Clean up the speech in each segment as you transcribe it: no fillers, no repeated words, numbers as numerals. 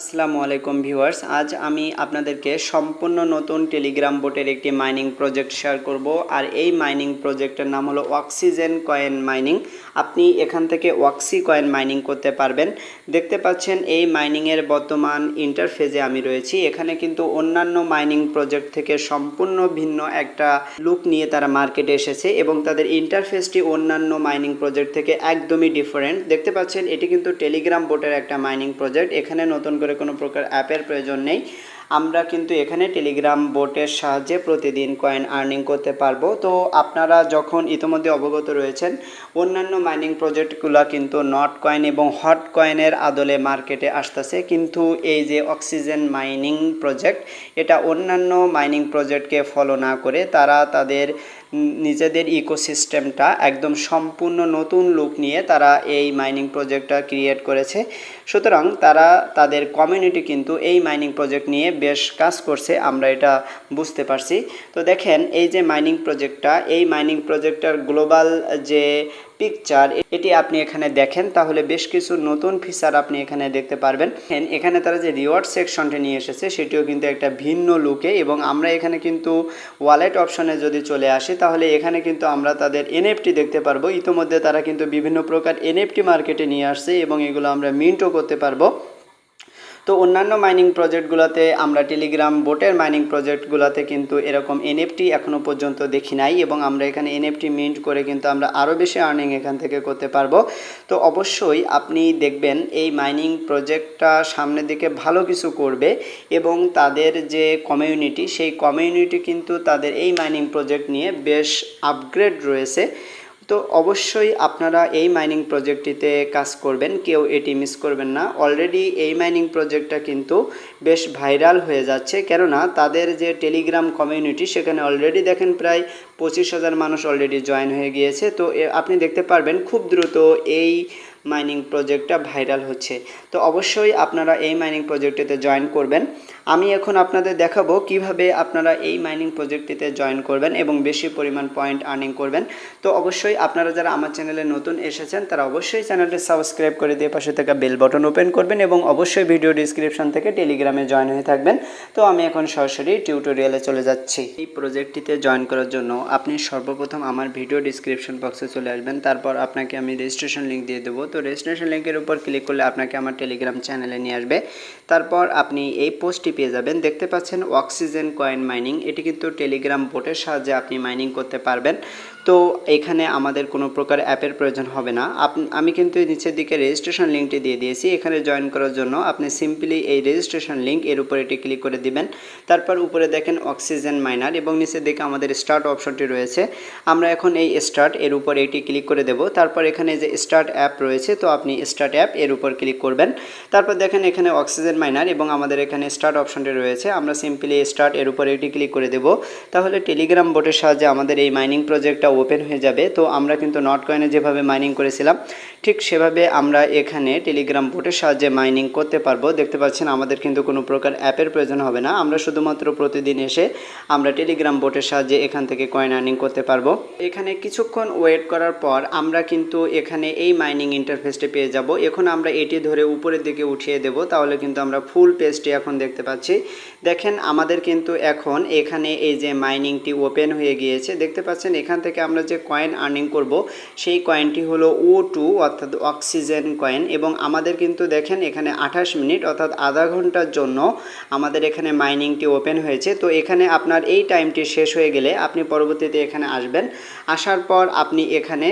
আসসালামু আলাইকুম ভিউয়ার্স, আজ আমি আপনাদেরকে সম্পূর্ণ নতুন টেলিগ্রাম বোটের একটি মাইনিং প্রজেক্ট শেয়ার করব। আর এই মাইনিং প্রজেক্টের নাম হলো অক্সিজেন কয়েন মাইনিং। আপনি এখান থেকে অক্সি কয়েন মাইনিং করতে পারবেন। দেখতে পাচ্ছেন এই মাইনিংয়ের বর্তমান ইন্টারফেসে আমি রয়েছি। এখানে কিন্তু অন্যান্য মাইনিং প্রজেক্ট থেকে সম্পূর্ণ ভিন্ন একটা লুক নিয়ে তারা মার্কেটে এসেছে এবং তাদের ইন্টারফেসটি অন্যান্য মাইনিং প্রজেক্ট থেকে একদমই ডিফারেন্ট। দেখতে পাচ্ছেন এটি কিন্তু টেলিগ্রাম বোটের একটা মাইনিং প্রজেক্ট। এখানে নতুন করে কোনো প্রকার অ্যাপের প্রয়োজন নেই। আমরা কিন্তু এখানে টেলিগ্রাম বোটের সাহায্যে প্রতিদিন কয়েন আর্নিং করতে পারবো। তো আপনারা যখন ইতিমধ্যে অবগত রয়েছেন, অন্যান্য মাইনিং প্রজেক্টগুলো কিন্তু নট কয়েন এবং হট কয়েনের আদলে মার্কেটে আসতেছে, কিন্তু এই যে অক্সিজেন মাইনিং প্রজেক্ট, এটা অন্যান্য মাইনিং প্রজেক্টকে ফলো না করে তারা তাদের নিজেদের ইকোসিস্টেমটা একদম সম্পূর্ণ নতুন লুক নিয়ে তারা এই মাইনিং প্রজেক্টটা ক্রিয়েট করেছে। সুতরাং তারা তাদের কমিউনিটি কিন্তু এই মাইনিং প্রজেক্ট নিয়ে বেশ কাজ করছে, আমরা এটা বুঝতে পারছি। তো দেখেন এই যে মাইনিং প্রজেক্টটা, এই মাইনিং প্রজেক্টটার গ্লোবাল যে পিকচার এটি আপনি এখানে দেখেন, তাহলে বেশ কিছু নতুন ফিচার আপনি এখানে দেখতে পারবেন। এখানে তারা যে রিওয়ার্ড সেকশনটা নিয়ে এসেছে সেটিও কিন্তু একটা ভিন্ন লুকে, এবং আমরা এখানে কিন্তু ওয়ালেট অপশনে যদি চলে আসি তাহলে এখানে কিন্তু আমরা তাদের এনএফটি দেখতে পারবো। ইতিমধ্যে তারা কিন্তু বিভিন্ন প্রকার এনএফটি মার্কেটে নিয়ে আসছে এবং এগুলো আমরা মিন্টও করতে পারবো। তো অন্যান্য মাইনিং প্রজেক্টগুলোতে, আমরা টেলিগ্রাম বোটের মাইনিং প্রজেক্টগুলোতে কিন্তু এরকম এনএফটি এখনও পর্যন্ত দেখি নাই, এবং আমরা এখানে এনএফটি মিন্ট করে কিন্তু আমরা আরও বেশি আর্নিং এখান থেকে করতে পারবো। তো অবশ্যই আপনি দেখবেন এই মাইনিং প্রজেক্টটা সামনের দিকে ভালো কিছু করবে, এবং তাদের যে কমিউনিটি, সেই কমিউনিটি কিন্তু তাদের এই মাইনিং প্রজেক্ট নিয়ে বেশ আপগ্রেড রয়েছে। তো অবশ্যই আপনারা এই মাইনিং প্রজেক্টটিতে কাজ করবেন, কেউ এটি মিস করবেন না। অলরেডি এই মাইনিং প্রজেক্টটা কিন্তু বেশ ভাইরাল হয়ে যাচ্ছে, কেননা তাদের যে টেলিগ্রাম কমিউনিটি, সেখানে অলরেডি দেখেন প্রায় 25,000 মানুষ অলরেডি জয়েন হয়ে গিয়েছে। তো আপনি দেখতে পারবেন খুব দ্রুত এই মাইনিং প্রজেক্টটা ভাইরাল হচ্ছে। তো অবশ্যই আপনারা এই মাইনিং প্রজেক্টটিতে জয়েন করবেন। আমি এখন আপনাদের দেখাবো কিভাবে আপনারা এই মাইনিং প্রজেক্টটিতে জয়েন করবেন এবং বেশি পরিমাণ পয়েন্ট আর্নিং করবেন। তো অবশ্যই আপনারা যারা আমার চ্যানেলে নতুন এসেছেন তারা অবশ্যই চ্যানেলটি সাবস্ক্রাইব করে দিয়ে পাশে থাকা বেল বাটন ওপেন করবেন, এবং অবশ্যই ভিডিও ডিসক্রিপশন থেকে টেলিগ্রামে জয়েন হয়ে থাকবেন। তো আমি এখন সরাসরি টিউটোরিয়ালে চলে যাচ্ছি। এই প্রজেক্টটিতে জয়েন করার জন্য আপনি সর্বপ্রথম আমার ভিডিও ডিসক্রিপশন বক্সে চলে আসবেন। তারপর আপনাকে আমি রেজিস্ট্রেশন লিঙ্ক দিয়ে দেবো। তো রেজিস্ট্রেশন লিঙ্কের উপর ক্লিক করলে আপনাকে আমার টেলিগ্রাম চ্যানেলে নিয়ে আসবে। তারপর আপনি এই পোস্টটি পেয়ে যাবেন। দেখতে পাচ্ছেন অক্সিজেন কয়েন মাইনিং, এটি কিন্তু টেলিগ্রাম বোটের সাহায্যে আপনি মাইনিং করতে পারবেন। তো এখানে আমাদের কোনো প্রকার অ্যাপের প্রয়োজন হবে না। আমি কিন্তু নিচের দিকে রেজিস্ট্রেশন লিঙ্কটি দিয়ে দিয়েছি। এখানে জয়েন করার জন্য আপনি সিম্পলি এই রেজিস্ট্রেশন লিঙ্ক এর উপরে এটি ক্লিক করে দিবেন। তারপর উপরে দেখেন অক্সিজেন মাইনার, এবং নিচের দিকে আমাদের স্টার্ট অপশনটি রয়েছে। আমরা এখন এই স্টার্ট এর উপরে এটি ক্লিক করে দেব। তারপর এখানে যে স্টার্ট অ্যাপ রয়েছে, তো আপনি স্টার্ট অ্যাপ এর উপর ক্লিক করবেন। তারপর দেখেন এখানে অক্সিজেন মাইনার এবং আমাদের এখানে স্টার্ট অপশনটি রয়েছে। আমরা সিম্পলি স্টার্ট এর উপরে এটি ক্লিক করে দেব। তাহলে টেলিগ্রাম বোটের সাহায্যে আমাদের এই মাইনিং প্রজেক্টটা ওপেন হয়ে যাবে। তো আমরা কিন্তু নট কয়েনে যেভাবে মাইনিং করেছিলাম ঠিক সেভাবে আমরা এখানে টেলিগ্রাম বোটের সাহায্যে মাইনিং করতে পারবো। দেখতে পাচ্ছেন আমাদের কিন্তু কোনো প্রকার অ্যাপের প্রয়োজন হবে না। আমরা শুধুমাত্র প্রতিদিন এসে আমরা টেলিগ্রাম বোটের সাহায্যে এখান থেকে কয়েন আর্নিং করতে পারবো। এখানে কিছুক্ষণ ওয়েট করার পর আমরা কিন্তু এখানে এই মাইনিং ইন্টারফেসটি পেয়ে যাব। এখন আমরা এটি ধরে উপরের দিকে উঠিয়ে দেব, তাহলে কিন্তু আমরা ফুল পেজটি এখন দেখতে পাচ্ছি। দেখেন আমাদের কিন্তু এখন এখানে এই যে মাইনিংটি ওপেন হয়ে গিয়েছে। দেখতে পাচ্ছেন এখান থেকে আমরা যে কয়েন আর্নিং করব সেই কয়েনটি হলো O2 অর্থাৎ অক্সিজেন কয়েন, এবং আমাদের কিন্তু দেখেন এখানে 28 মিনিট অর্থাৎ আধা ঘন্টার জন্য আমাদের এখানে মাইনিংটি ওপেন হয়েছে। তো এখানে আপনার এই টাইমটি শেষ হয়ে গেলে আপনি পরবর্তীতে এখানে আসবেন। আসার পর আপনি এখানে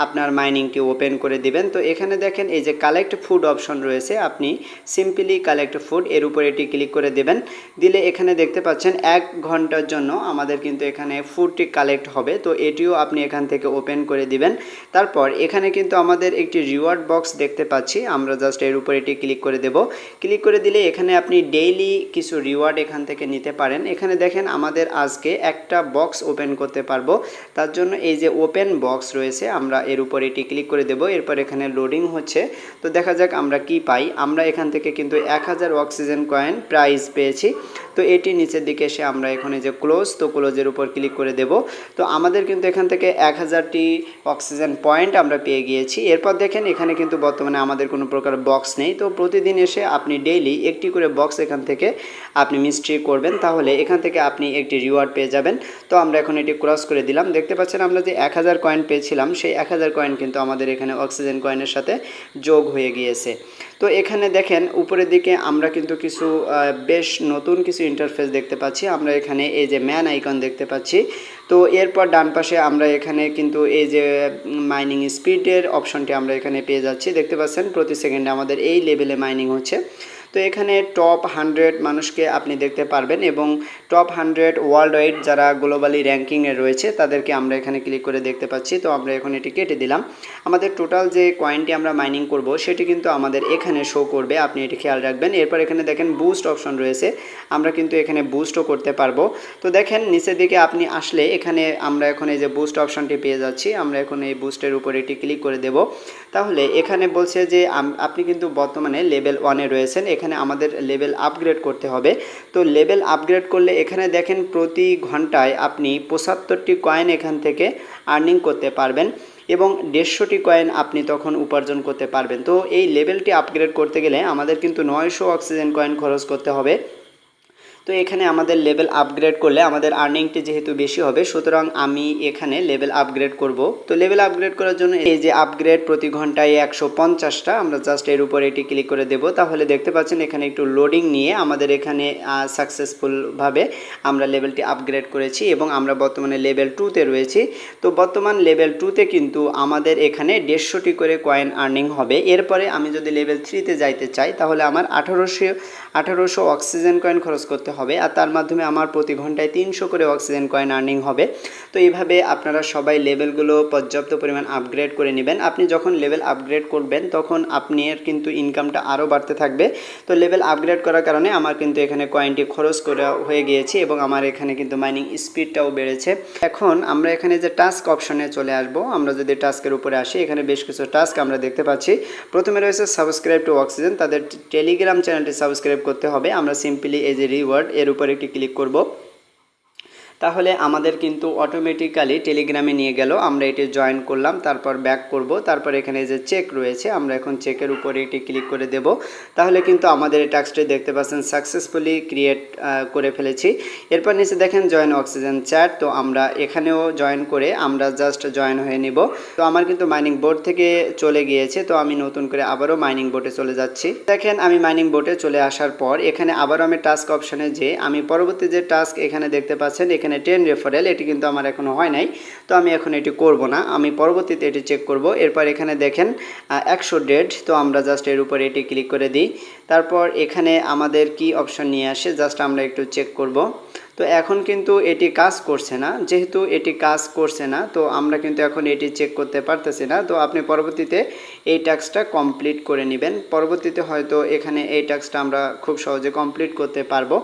আপনার মাইনিংটি ওপেন করে দিবেন। তো এখানে দেখেন এই যে কালেক্ট ফুড অপশন রয়েছে, আপনি সিম্পলি কালেক্ট ফুড এর উপর এটি ক্লিক করে দেবেন। দিলে এখানে দেখতে পাচ্ছেন 1 ঘন্টার জন্য আমাদের কিন্তু এখানে ফুডটি কালেক্ট হবে। তো এটিও আপনি এখান থেকে ওপেন করে দিবেন। তারপর এখানে কিন্তু আমাদের একটি রিওয়ার্ড বক্স দেখতে পাচ্ছি, আমরা জাস্ট এর উপর এটি ক্লিক করে দেব। ক্লিক করে দিলে এখানে আপনি ডেইলি কিছু রিওয়ার্ড এখান থেকে নিতে পারেন। এখানে দেখেন আমাদের আজকে একটা বক্স ওপেন করতে পারবো, তার জন্য এই যে ওপেন বক্স রয়েছে আমরা এর উপর এটি ক্লিক করে দেব। এরপর এখানে লোডিং হচ্ছে, তো দেখা যাক আমরা কি পাই। আমরা এখান থেকে কিন্তু 1000 অক্সিজেন কয়েন প্রাইজ পেয়েছি। তো এটি নিচের দিকে এসে আমরা এখানে যে ক্লোজ, তো ক্লোজের উপর ক্লিক করে দেব। তো আমাদের কিন্তু এখান থেকে 1000টি অক্সিজেন পয়েন্ট আমরা পেয়ে গিয়েছি। এরপর দেখেন এখানে কিন্তু বর্তমানে আমাদের কোনো প্রকার বক্স নেই। তো প্রতিদিন এসে আপনি ডেইলি একটি করে বক্স এখান থেকে আপনি মিস্ট্রি করবেন, তাহলে এখান থেকে আপনি একটি রিওয়ার্ড পেয়ে যাবেন। তো আমরা এখন এটি ক্রস করে দিলাম। দেখতে পাচ্ছেন আমরা যে 1000 কয়েন পেয়েছিলাম, সেই 1000 কয়েন কিন্তু আমাদের এখানে অক্সিজেন কয়েনের সাথে যোগ হয়ে গিয়েছে। তো এখানে দেখেন উপরের দিকে আমরা কিন্তু কিছু বেশ নতুন কিছু ইন্টারফেস দেখতে পাচ্ছি। আমরা এখানে এই যে ম্যান আইকন দেখতে পাচ্ছি। তো এরপর ডান পাশে আমরা এখানে কিন্তু এই যে মাইনিং স্পিডের অপশনটি আমরা এখানে পেয়ে যাচ্ছি। দেখতে পাচ্ছেন প্রতি সেকেন্ডে আমাদের এই লেভেলে মাইনিং হচ্ছে। তো এখানে টপ 100 মানুষকে আপনি দেখতে পারবেন এবং টপ 100 ওয়ার্ল্ড ওয়াইড যারা গ্লোবালি র্যাঙ্কিংয়ে রয়েছে তাদেরকে আমরা এখানে ক্লিক করে দেখতে পাচ্ছি। তো আমরা এখন এটি কেটে দিলাম। আমাদের টোটাল যে কয়েনটি আমরা মাইনিং করব সেটি কিন্তু আমাদের এখানে শো করবে, আপনি এটি খেয়াল রাখবেন। এরপর এখানে দেখেন বুস্ট অপশন রয়েছে, আমরা কিন্তু এখানে বুস্টও করতে পারবো। তো দেখেন নিচের দিকে আপনি আসলে এখানে আমরা এখন এই যে বুস্ট অপশনটি পেয়ে যাচ্ছি। আমরা এখন এই বুস্টের উপর এটি ক্লিক করে দেব। তাহলে এখানে বলছে যে আপনি কিন্তু বর্তমানে লেভেল 1-এ রয়েছেন, এখানে আমাদের লেভেল আপগ্রেড করতে হবে। তো লেভেল আপগ্রেড করলে এখানে দেখেন প্রতি ঘন্টায় আপনি 75টি কয়েন এখান থেকে আর্নিং করতে পারবেন এবং 150টি কয়েন আপনি তখন উপার্জন করতে পারবেন। তো এই লেভেলটি আপগ্রেড করতে গেলে আমাদের কিন্তু 900 অক্সিজেন কয়েন খরচ করতে হবে। তো এখানে আমাদের লেভেল আপগ্রেড করলে আমাদের আর্নিংটি যেহেতু বেশি হবে, সুতরাং আমি এখানে লেভেল আপগ্রেড করব। তো লেভেল আপগ্রেড করার জন্য এই যে আপগ্রেড প্রতি ঘন্টায় 150টা, আমরা জাস্ট এর উপর এটি ক্লিক করে দেব। তাহলে দেখতে পাচ্ছেন এখানে একটু লোডিং নিয়ে আমাদের এখানে সাকসেসফুলভাবে আমরা লেভেলটি আপগ্রেড করেছি এবং আমরা বর্তমানে লেভেল 2-তে রয়েছি। তো বর্তমান লেভেল 2-তে কিন্তু আমাদের এখানে 150টি করে কয়েন আর্নিং হবে। এরপরে আমি যদি লেভেল 3-তে যাইতে চাই তাহলে আমার 1800 অক্সিজেন কয়েন খরচ করতে হবে, আর তার মাধ্যমে আমার প্রতি ঘন্টায় 300 করে অক্সিজেন কয়েন আর্নিং হবে। তো এইভাবে আপনারা সবাই লেভেলগুলো পর্যাপ্ত পরিমাণ আপগ্রেড করে নেবেন। আপনি যখন লেভেল আপগ্রেড করবেন তখন আপনার কিন্তু ইনকামটা আরও বাড়তে থাকবে। তো লেভেল আপগ্রেড করার কারণে আমার কিন্তু এখানে কয়েনটি খরচ করা হয়ে গিয়েছে এবং আমার এখানে কিন্তু মাইনিং স্পিডটাও বেড়েছে। এখন আমরা এখানে যে টাস্ক অপশনে চলে আসব। আমরা যদি টাস্কের উপরে আসি, এখানে বেশ কিছু টাস্ক আমরা দেখতে পাচ্ছি। প্রথমে রয়েছে সাবস্ক্রাইব টু অক্সিজেন, তাদের টেলিগ্রাম চ্যানেলটি সাবস্ক্রাইব করতে হবে। আমরা সিম্পলি এই যে রিওয়ার্ড এর উপর একটি ক্লিক করব, তাহলে আমাদের কিন্তু অটোমেটিক্যালি টেলিগ্রামে নিয়ে গেল। আমরা এটি জয়েন করলাম, তারপর ব্যাক করব, তারপর এখানে যে চেক রয়েছে আমরা এখন চেকের উপরে এটি ক্লিক করে দেব। তাহলে কিন্তু আমাদের এই টাস্কটি দেখতে পাচ্ছেন সাকসেসফুলি ক্রিয়েট করে ফেলেছি। এরপর নিচে দেখেন জয়েন অক্সিজেন চ্যাট, তো আমরা এখানেও জয়েন করে আমরা জাস্ট জয়েন হয়ে নিব। তো আমার কিন্তু মাইনিং বোর্ড থেকে চলে গিয়েছে, তো আমি নতুন করে আবারও মাইনিং বোর্ডে চলে যাচ্ছি। দেখেন আমি মাইনিং বোর্ডে চলে আসার পর এখানে আবারও আমি টাস্ক অপশনে যে আমি পরবর্তী যে টাস্ক এখানে দেখতে পাচ্ছেন এখানে 10 রেফারেল, এটি কিন্তু আমার এখনো হয় নাই। তো আমি এখন এটি করব না, আমি পরবর্তীতে এটি চেক করব। এরপর এখানে দেখেন 100 ডেড, তো আমরা জাস্ট এর উপরে এটি ক্লিক করে দিই। তারপর এখানে আমাদের কি অপশন নিয়ে আসে জাস্ট আমরা একটু চেক করব। তো এখন কিন্তু এটি কাজ করছে না, যেহেতু এটি কাজ করছে না তো আমরা কিন্তু এখন এটি চেক করতে পারতেছি না। তো আপনি পরবর্তীতে এই টাস্কটা কমপ্লিট করে নেবেন, পরবর্তীতে হয়তো এখানে এই টাস্কটা আমরা খুব সহজে কমপ্লিট করতে পারবো।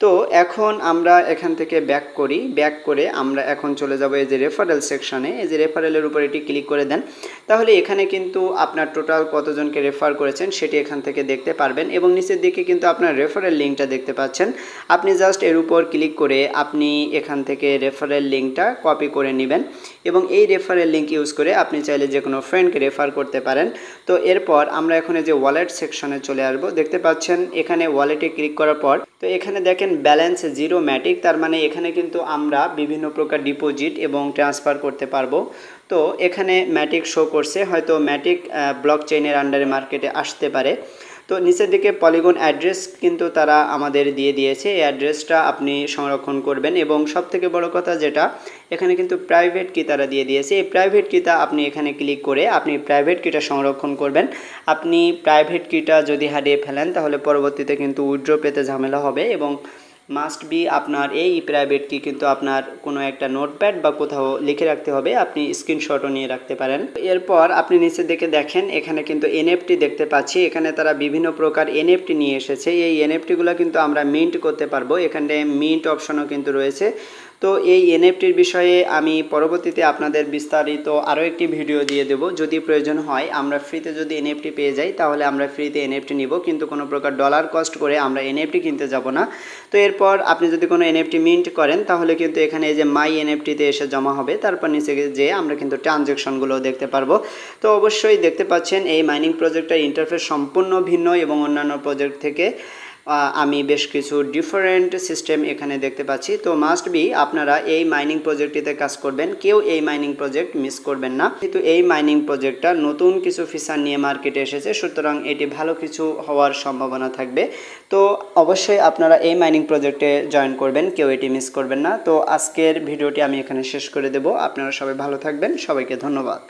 তো এখন আমরা এখান থেকে ব্যাক করি, ব্যাক করে আমরা এখন চলে যাব এই যে রেফারেল সেকশনে। এই যে রেফারেলের উপর এটি ক্লিক করে দেন, তাহলে এখানে কিন্তু আপনার টোটাল কতজনকে রেফার করেছেন সেটি এখান থেকে দেখতে পারবেন এবং নিচের দিকে কিন্তু আপনার রেফারেল লিঙ্কটা দেখতে পাচ্ছেন। আপনি জাস্ট এর উপর ক্লিক করে আপনি এখান থেকে রেফারেল লিঙ্কটা কপি করে নেবেন এবং এই রেফারেল লিঙ্ক ইউজ করে আপনি চাইলে যে কোনো ফ্রেন্ডকে রেফার করতে পারেন। তো এরপর আমরা এখন এই যে ওয়ালেট সেকশনে চলে আসবো। দেখতে পাচ্ছেন এখানে ওয়ালেটে ক্লিক করার পর তো এখানে দেখেন ব্যালেন্স জিরো ম্যাটিক, তার মানে এখানে কিন্তু আমরা বিভিন্ন প্রকার ডিপোজিট এবং ট্রান্সফার করতে পারবো। তো এখানে ম্যাটিক শো করছে, হয়তো ম্যাটিক ব্লক চেইনের আন্ডারে মার্কেটে আসতে পারে। তো নিচের দিকে পলিগন অ্যাড্রেস কিন্তু তারা আমাদের দিয়ে দিয়েছে, এই অ্যাড্রেসটা আপনি সংরক্ষণ করবেন এবং সবথেকে বড় কথা যেটা এখানে কিন্তু প্রাইভেট কি তারা দিয়ে দিয়েছে, এই প্রাইভেট কিটা আপনি এখানে ক্লিক করে আপনি প্রাইভেট কিটা সংরক্ষণ করবেন। আপনি প্রাইভেট কিটা যদি হারিয়ে ফেলেন তাহলে পরবর্তীতে কিন্তু উইথড্র পেতে ঝামেলা হবে এবং মাস্ট বি আপনার এই প্রাইভেট কি কিন্তু আপনার কোনো একটা নোটপ্যাড বা কোথাও লিখে রাখতে হবে, আপনি স্ক্রিনশটও নিয়ে রাখতে পারেন। এরপর আপনি নিচের দিকে দেখেন এখানে কিন্তু এনএফটি দেখতে পাচ্ছি, এখানে তারা বিভিন্ন প্রকার এনএফটি নিয়ে এসেছে। এই এনএফটিগুলো কিন্তু আমরা মিন্ট করতে পারবো, এখানে মিন্ট অপশনও কিন্তু রয়েছে। তো এই এনএফটির বিষয়ে আমি পরবর্তীতে আপনাদের বিস্তারিত আরও একটি ভিডিও দিয়ে দেব। যদি প্রয়োজন হয় আমরা ফ্রিতে যদি এনএফটি পেয়ে যাই তাহলে আমরা ফ্রিতে এনএফটি নিব, কিন্তু কোনো প্রকার ডলার কস্ট করে আমরা এনএফটি কিনতে যাব না। তো এরপর আপনি যদি কোনো এনএফটি মিন্ট করেন তাহলে কিন্তু এখানে এই যে মাই এনএফটিতে এসে জমা হবে, তারপর নিচে যেয়ে আমরা কিন্তু ট্রানজ্যাকশনগুলো দেখতে পারবো। তো অবশ্যই দেখতে পাচ্ছেন এই মাইনিং প্রজেক্টের ইন্টারফেস সম্পূর্ণ ভিন্ন এবং অন্যান্য প্রজেক্ট থেকে আমি বেশ কিছু ডিফারেন্ট সিস্টেম এখানে দেখতে পাচ্ছি। তো মাস্ট বি আপনারা এই মাইনিং প্রজেক্টটিতে কাজ করবেন, কেউ এই মাইনিং প্রজেক্ট মিস করবেন না। কিন্তু এই মাইনিং প্রজেক্টটা নতুন কিছু ফিচার নিয়ে মার্কেটে এসেছে, সুতরাং এটি ভালো কিছু হওয়ার সম্ভাবনা থাকবে। তো অবশ্যই আপনারা এই মাইনিং প্রজেক্টে জয়েন করবেন, কেউ এটি মিস করবেন না। তো আজকের ভিডিওটি আমি এখানে শেষ করে দেব। আপনারা সবাই ভালো থাকবেন, সবাইকে ধন্যবাদ।